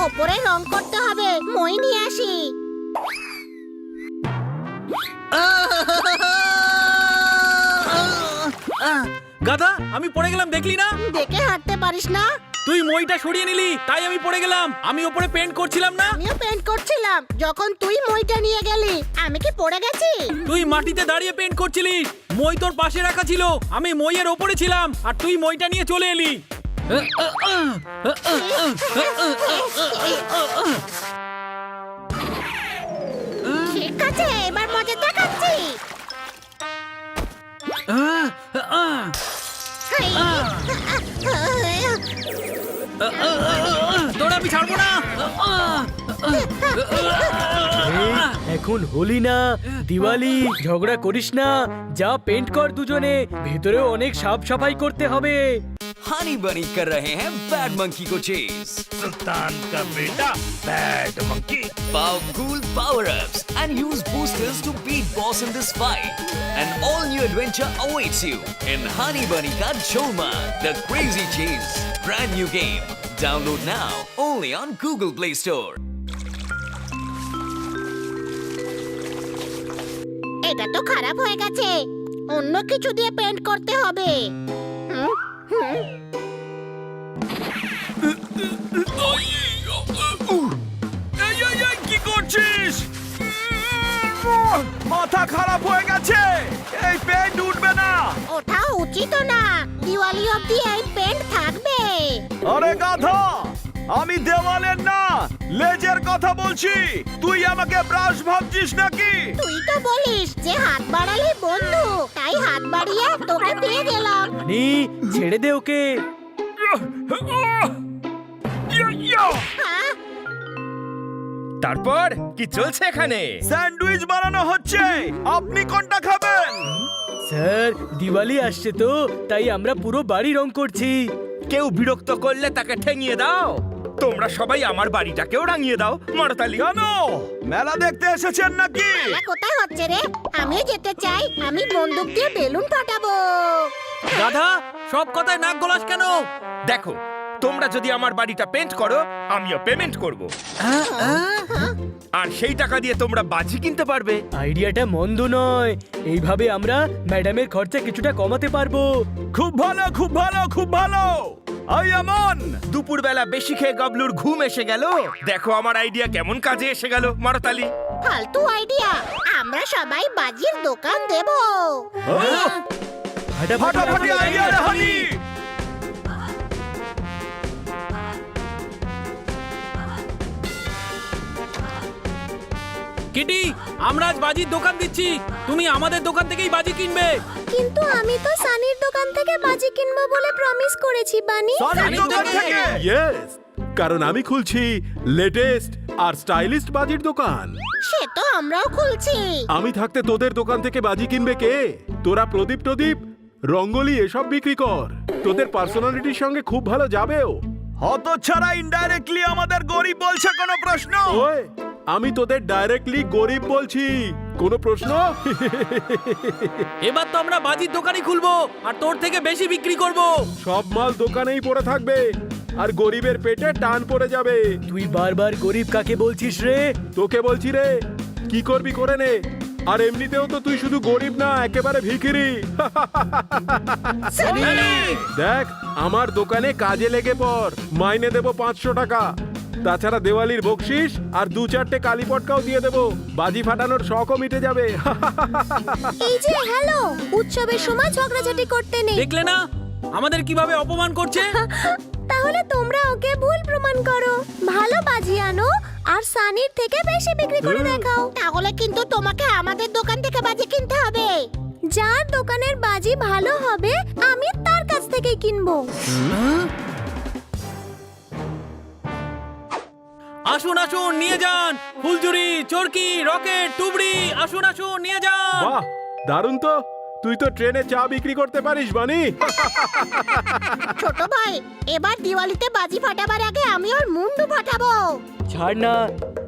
ওপরে রং করতে হবে, মই নিয়ে আসি। গাধা, আমি পড়ে গেলাম, দেখলি না? দেখে হাঁটতে পারিস না? তুই মইটা সরিয়ে নিলি, তাই আমি পড়ে গেলাম। আমি ওপরে পেন্ট করছিলাম না? আমিও পেন্ট করছিলাম, যখন তুই মইটা নিয়ে গেলি। আমি কি পড়ে গেছি? তুই মাটিতে দাঁড়িয়ে পেন্ট করছিলিস, মই তোর পাশে রাখা ছিল। আমি মইয়ের ওপরে ছিলাম আর তুই মইটা নিয়ে চলে এলি। ঠিক আছে, এবার মজা দেখাচ্ছি। তোরা আমি ছাড়বো না। এখন হোলি না, দিওয়ালি, ঝগড়া করিস না। যা পেন্ট কর দুজনে, ভেতরেও অনেক সাফ সাফাই করতে হবে। हनी बनी कर रहे हैं बैड मंकी को चेज। सुल्तान का बेटा bad monkey. Pow cool power ups and use boosters to beat boss in this fight. An all new adventure awaits you in Honey Bunny Ka Jholma, the Crazy Chase. Brand new game. Download now only on Google Play Store. এটা তো খারাপ হয়ে গেছে, অন্য কিছু দিয়ে paint করতে হবে। কি করছিস? মাথা খারাপ হয়ে গেছে, এই পেন্ট উঠবে না। ওঠা উচিত না, দিওয়ালি অবধি এই পেন্ট থাকবে। আরে গাধা, আমি দেওয়ালের না লেজের কথা বলছি। তুই আমাকে ব্রাশ ভাবছিস নাকি? তুই তো বলিস যে হাত বাড়ালে বন্ধু, তাই হাত বাড়িয়ে তোকে দিয়ে গেলাম। নি, ছেড়ে দে ওকে। হ্যাঁ? তারপর কি চলছে এখানে? স্যান্ডউইচ বানানো হচ্ছে, আপনি কোনটা খাবেন? স্যার, দিওয়ালি আসছে তো, তাই আমরা পুরো বাড়ি রং করছি। কেউ বিরক্ত করলে তাকে ঠেঙিয়ে দাও। তোমরা সবাই আমার বাড়িটাকেও রাঙিয়ে দাও। মারতালি কেন? মেলা দেখতে এসেছেন নাকি? মেলা কোথায় হচ্ছে রে? আমিও যেতে চাই, আমি বন্দুক দিয়ে বেলুন ফাটাবো। গাধা, সব কথায় নাক গলাস কেন? দেখো, তোমরা যদি আমার বাড়িটা পেন্ট করো, আমিও পেমেন্ট করব। আর সেই টাকা দিয়ে তোমরা বাজি কিনতে পারবে। আইডিয়াটা মন্দ নয়, এইভাবে আমরা ম্যাডামের খরচা কিছুটা কমাতে পারবো। খুব ভালো, খুব ভালো, খুব ভালো। আই আমন, দুপুরবেলা বেশি খেয়ে গাবলুর ঘুম এসে গেল। দেখো আমার আইডিয়া কেমন কাজে এসে গেল। মারতালি। ফালতু আইডিয়া, আমরা সবাই বাজির দোকান দেব। ফাটাফাটি আইডিয়া রে হনি। কিটি, আমরা আজ বাজির দোকান দিচ্ছি, তুমি আমাদের দোকান থেকেই বাজি কিনবে। কিন্তু আমি তো সানির দোকান থেকে বাজি কিনবো বলে প্রমিস করেছি বানি। সানির দোকান থেকে? ইয়েস, কারণ আমি খুলছি লেটেস্ট আর স্টাইলিস্ট বাজির দোকান। সে তো আমরাও খুলছি। আমি থাকতে তোদের দোকান থেকে বাজি কিনবে কে? তোরা প্রদীপ টদীপ, রঙ্গোলি এসব বিক্রি কর, তোদের পার্সোনালিটির সঙ্গে খুব ভালো যাবেও। হতচ্ছাড়া ইনডাইরেক্টলি আমাদের গরিব বলছে কোনো প্রশ্ন? ওই, আমি তোদের ডাইরেক্টলি গরিব বলছি, কোনো প্রশ্ন? এবার তো আমরা বাজির দোকানই খুলবো আর তোর থেকে বেশি বিক্রি করব। সব মাল দোকানেই পড়ে থাকবে আর গরিবের পেটে টান পড়ে যাবে। তুই বারবার গরিব কাকে বলছিস রে? তোকে বলছি রে, কি করবি করে নে। আর এমনিতেও তো তুই শুধু গরিব না, একেবারে ভিখিরি। দেখ, আমার দোকানে কাজে লেগে পড়, মাইনে দেবো 500 টাকা। তাছাড়া দেওয়ালির বকশিস আর 2-4টে কালী পটকাও দিয়ে দেবো। বাজি ফাটানোর শখও মিটে যাবে। এই যে হ্যালো, উৎসবের সময় ঝগড়াঝাটি করতে নেই। দেখলে না আমাদের কিভাবে অপমান করছে? তাহলে তোমরা ওকে ভুল প্রমাণ করো, ভালো বাজি আনো আর সানির থেকে বেশি বিক্রি করে দেখাও। তাহলে কিন্তু তোমাকে আমাদের দোকান থেকে বাজি কিনতে হবে। যার দোকানের বাজি ভালো হবে, আমি তার কাছ থেকেই কিনবো। আসুন আসুন, নিয়ে যান ফুলঝুরি, চরকি, রকেট, টুবড়ি। আসুন আসুন, নিয়ে যান। বাহ, দারুণ তো। তুই তো ট্রেনে চা বিক্রি করতে পারিস বানি। ছোট ভাই, এবার দিওয়ালিতে বাজি ফাটাবার আগে আমি ওর মুন্ডু ফাটাবো। ছাড় না,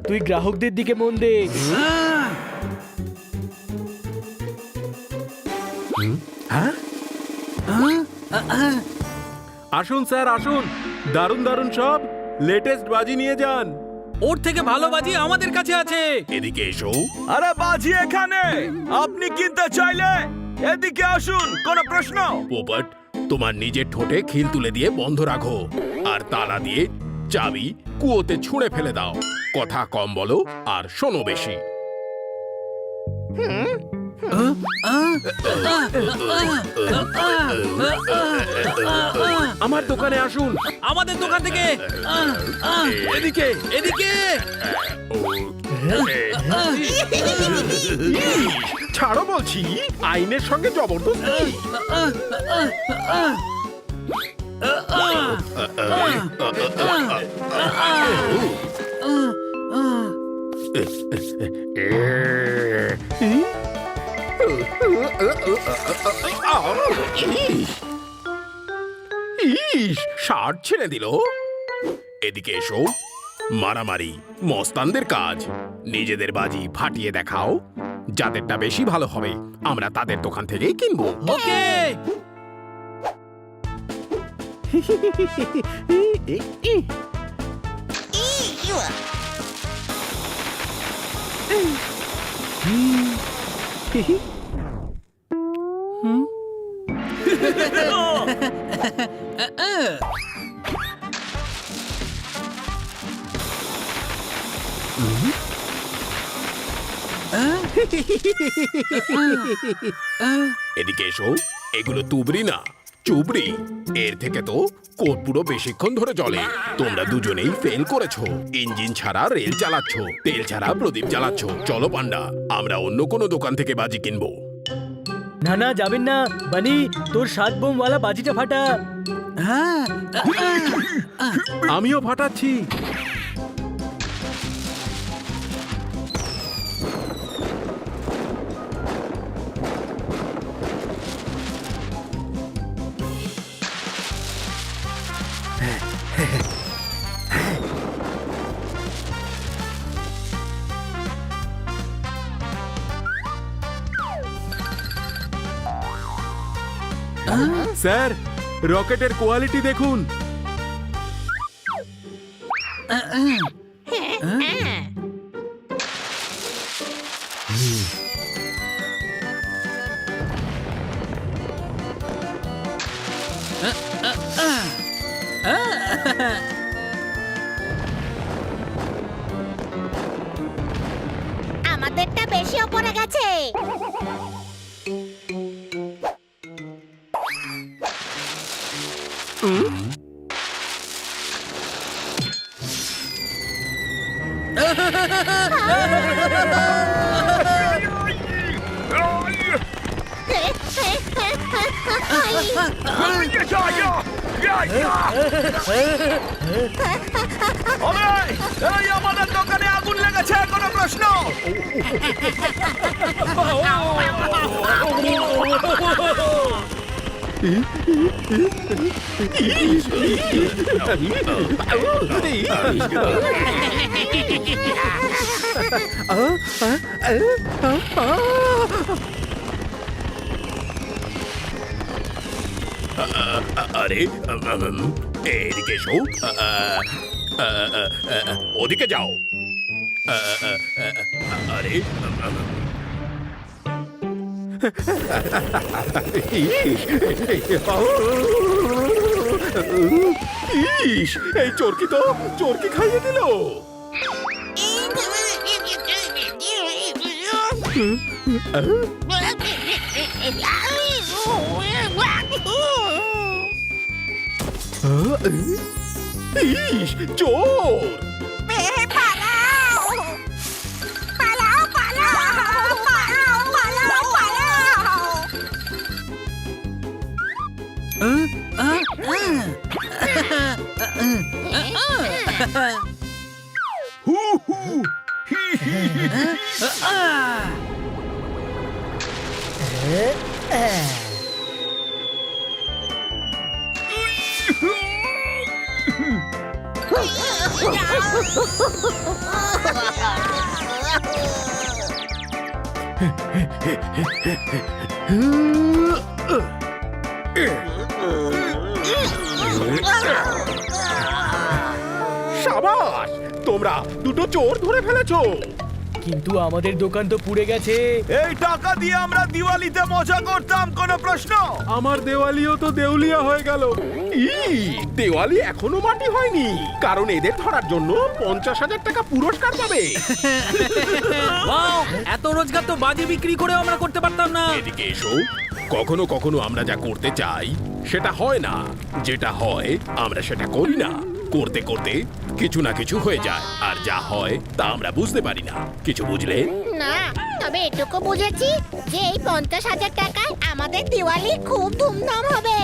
তুই গ্রাহকদের দিকে মন দে। আসুন স্যার, আসুন, দারুণ দারুণ সব লেটেস্ট বাজি নিয়ে যান। ওর থেকে ভালো বাজি আমাদের কাছে আছে। এদিকে এসো। আরে বাজি এখানে, আপনি কিনতে চাইলে এদিকে আসুন, কোনো প্রশ্ন? পোপট, তোমার নিজের ঠোঁটে খিল তুলে দিয়ে বন্ধ রাখো আর তালা দিয়ে চাবি কুয়োতে ছুঁড়ে ফেলে দাও। কথা কম বলো আর শোনো বেশি। আমার দোকানে আসুন। আমাদের দোকান থেকে এদিকে এদিকে ছাড়ো বলছি, আইনের সঙ্গে জবরদস্তি। শার্ট ছেড়ে দিল। এদিকে এসো। মারামারি মস্তানদের কাজ। নিজেদের বাজি ফাটিয়ে দেখাও, যাদেরটা বেশি ভালো হবে আমরা তাদের দোকান থেকেই কিনবো। ওকে। এদিকে এসো। এগুলো তুবড়ি না, চুবড়ি। এর থেকে তো কোট পুরো বেশিক্ষণ ধরে চলে। তোমরা দুজনেই ফেল করেছো। ইঞ্জিন ছাড়া রেল চালাচ্ছ, তেল ছাড়া প্রদীপ জ্বালাচ্ছ। চলো পান্ডা, আমরা অন্য কোনো দোকান থেকে বাজি কিনবো। না না, যাবেন না বানি, তোর 7 বোমওয়ালা বাজিটা ফাটা। আমিও ফাটাচ্ছি। স্যার, রকেটের কোয়ালিটি দেখুন। আমাদেরটা বেশি ওপরে গেছে। এই আমাদের দোকানে আগুন লেগেছে, কোনো প্রশ্ন? আরে এদিকে এসো। ওদিকে যাও। আরে ইস, এই চোরকি তো চোরকি খাইয়ে দিল। ইস, চোর! পালাও পালাও পালাও পালাও পালাও পালাও। সাবাস, তোমরা দুটো চোর ধরে ফেলেছো। কিন্তু আমাদের দোকান তো পুড়ে গেছে। এই টাকা দিয়ে আমরা দিওয়ালিতে মজা করতাম, কোনো প্রশ্ন? আমার দেওয়ালিও তো দেউলিয়া হয়ে গেল। দেওয়ালি এখনো মাটি হয়নি, কারণ এদের ধরার জন্য 50,000 টাকা পুরস্কার পাবে। ওয়াও, এত রোজগার তো বাজি বিক্রি করেও আমরা করতে পারতাম না। এদিকে এসো, কখনো কখনো আমরা যা করতে চাই সেটা হয় না, যেটা হয় আমরা সেটা করি না। করতে করতে কিছু না কিছু হয়ে যায়, আর যা হয় তা আমরা বুঝতে পারি না। কিছু বুঝলে? না, তবে এটুকু বুঝেছি যে এই 50,000 টাকায় আমাদের দিওয়ালি খুব ধুমধাম হবে।